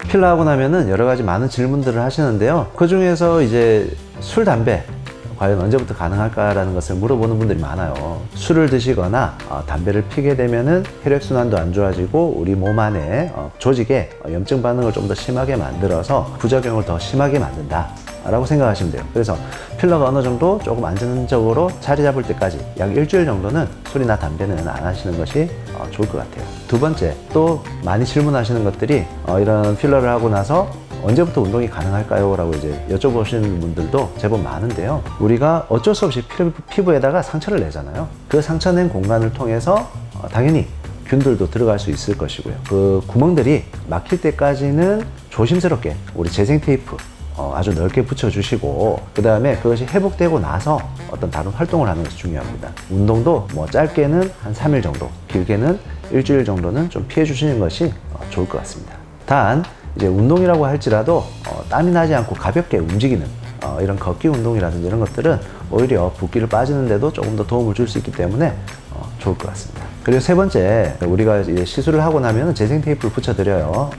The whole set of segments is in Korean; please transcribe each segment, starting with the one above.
필러하고 나면은 여러 가지 많은 질문들을 하시는데요. 그 중에서 이제 술, 담배 과연 언제부터 가능할까라는 것을 물어보는 분들이 많아요. 술을 드시거나 담배를 피게 되면은 혈액순환도 안 좋아지고 우리 몸 안에 조직에 염증 반응을 좀 더 심하게 만들어서 부작용을 더 심하게 만든다 라고 생각하시면 돼요. 그래서 필러가 어느 정도 조금 안전적으로 자리 잡을 때까지 약 일주일 정도는 술이나 담배는 안 하시는 것이 좋을 것 같아요. 두 번째, 또 많이 질문하시는 것들이 이런 필러를 하고 나서 언제부터 운동이 가능할까요? 라고 이제 여쭤보시는 분들도 제법 많은데요. 우리가 어쩔 수 없이 피부에다가 상처를 내잖아요. 그 상처 낸 공간을 통해서 당연히 균들도 들어갈 수 있을 것이고요. 그 구멍들이 막힐 때까지는 조심스럽게 우리 재생 테이프 아주 넓게 붙여주시고, 그 다음에 그것이 회복되고 나서 어떤 다른 활동을 하는 것이 중요합니다. 운동도 뭐 짧게는 한 3일 정도, 길게는 일주일 정도는 좀 피해 주시는 것이 좋을 것 같습니다. 단 이제 운동이라고 할지라도 땀이 나지 않고 가볍게 움직이는 이런 걷기 운동이라든지 이런 것들은 오히려 붓기를 빠지는데도 조금 더 도움을 줄 수 있기 때문에 좋을 것 같습니다. 그리고 세 번째, 우리가 이제 시술을 하고 나면 재생 테이프를 붙여드려요.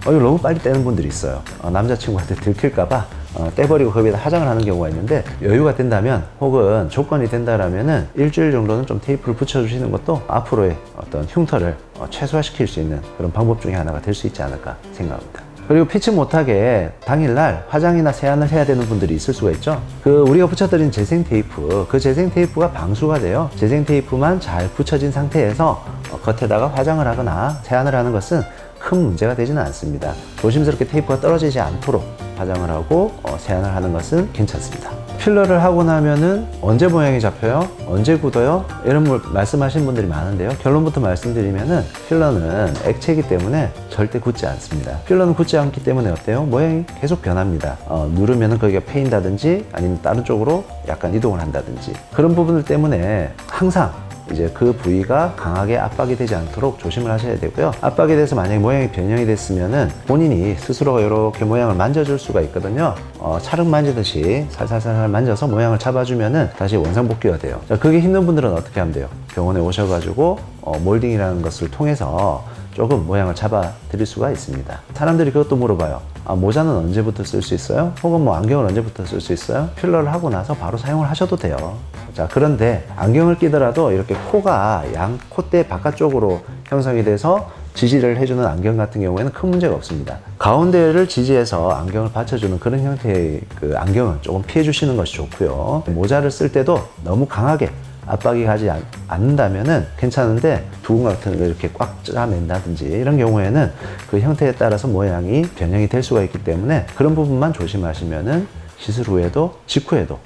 이거 너무 빨리 떼는 분들이 있어요. 남자친구한테 들킬까봐 떼버리고 거기에다 화장을 하는 경우가 있는데, 여유가 된다면 혹은 조건이 된다라면은 일주일 정도는 좀 테이프를 붙여주시는 것도 앞으로의 어떤 흉터를 최소화시킬 수 있는 그런 방법 중에 하나가 될 수 있지 않을까 생각합니다. 그리고 피치 못하게 당일날 화장이나 세안을 해야 되는 분들이 있을 수가 있죠. 우리가 붙여드린 재생 테이프, 그 재생 테이프가 방수가 돼요. 재생 테이프만 잘 붙여진 상태에서 겉에다가 화장을 하거나 세안을 하는 것은 큰 문제가 되지는 않습니다. 조심스럽게 테이프가 떨어지지 않도록 화장을 하고 세안을 하는 것은 괜찮습니다. 필러를 하고 나면은 언제 모양이 잡혀요? 언제 굳어요? 이런 말씀하시는 분들이 많은데요. 결론부터 말씀드리면은 필러는 액체이기 때문에 절대 굳지 않습니다. 필러는 굳지 않기 때문에 어때요? 모양이 계속 변합니다. 누르면은 거기가 패인다든지 아니면 다른 쪽으로 약간 이동을 한다든지, 그런 부분들 때문에 항상 이제 그 부위가 강하게 압박이 되지 않도록 조심을 하셔야 되고요. 압박이 돼서 만약에 모양이 변형이 됐으면은 본인이 스스로 이렇게 모양을 만져줄 수가 있거든요. 찰흙 만지듯이 살살살 만져서 모양을 잡아주면은 다시 원상복귀가 돼요. 자, 그게 힘든 분들은 어떻게 하면 돼요? 병원에 오셔가지고 몰딩이라는 것을 통해서 조금 모양을 잡아 드릴 수가 있습니다. 사람들이 그것도 물어봐요. 모자는 언제부터 쓸 수 있어요? 혹은 뭐 안경을 언제부터 쓸 수 있어요? 필러를 하고 나서 바로 사용을 하셔도 돼요. 자, 그런데 안경을 끼더라도 이렇게 코가 양 콧대 바깥쪽으로 형성이 돼서 지지를 해주는 안경 같은 경우에는 큰 문제가 없습니다. 가운데를 지지해서 안경을 받쳐주는 그런 형태의 그 안경은 조금 피해 주시는 것이 좋고요. 모자를 쓸 때도 너무 강하게 압박이 가지 않는다면은 괜찮은데, 두근 같은 거 이렇게 꽉 짜맨다든지 이런 경우에는 그 형태에 따라서 모양이 변형이 될 수가 있기 때문에 그런 부분만 조심하시면은 시술 후에도 직후에도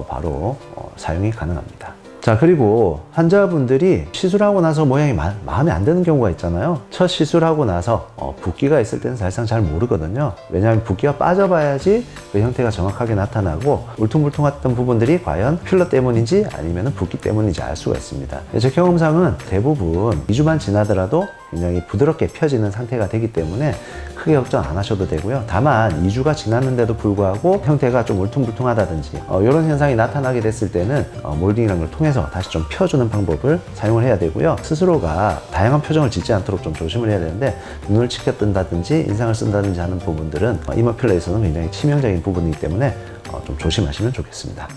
바로 사용이 가능합니다. 자, 그리고 환자분들이 시술하고 나서 모양이 마음에 안 드는 경우가 있잖아요. 첫 시술하고 나서 붓기가 있을 때는 사실상 잘 모르거든요. 왜냐하면 붓기가 빠져봐야지 그 형태가 정확하게 나타나고, 울퉁불퉁했던 부분들이 과연 필러 때문인지 아니면 붓기 때문인지 알 수가 있습니다. 제 경험상은 대부분 2주만 지나더라도 굉장히 부드럽게 펴지는 상태가 되기 때문에 크게 걱정 안 하셔도 되고요. 다만 2주가 지났는데도 불구하고 형태가 좀 울퉁불퉁하다든지 이런 현상이 나타나게 됐을 때는 몰딩이라는 걸 통해서 다시 좀 펴주는 방법을 사용을 해야 되고요. 스스로가 다양한 표정을 짓지 않도록 좀 조심을 해야 되는데, 눈을 치켜뜬다든지 인상을 쓴다든지 하는 부분들은 이마 필러에서는 굉장히 치명적인 부분이기 때문에 좀 조심하시면 좋겠습니다.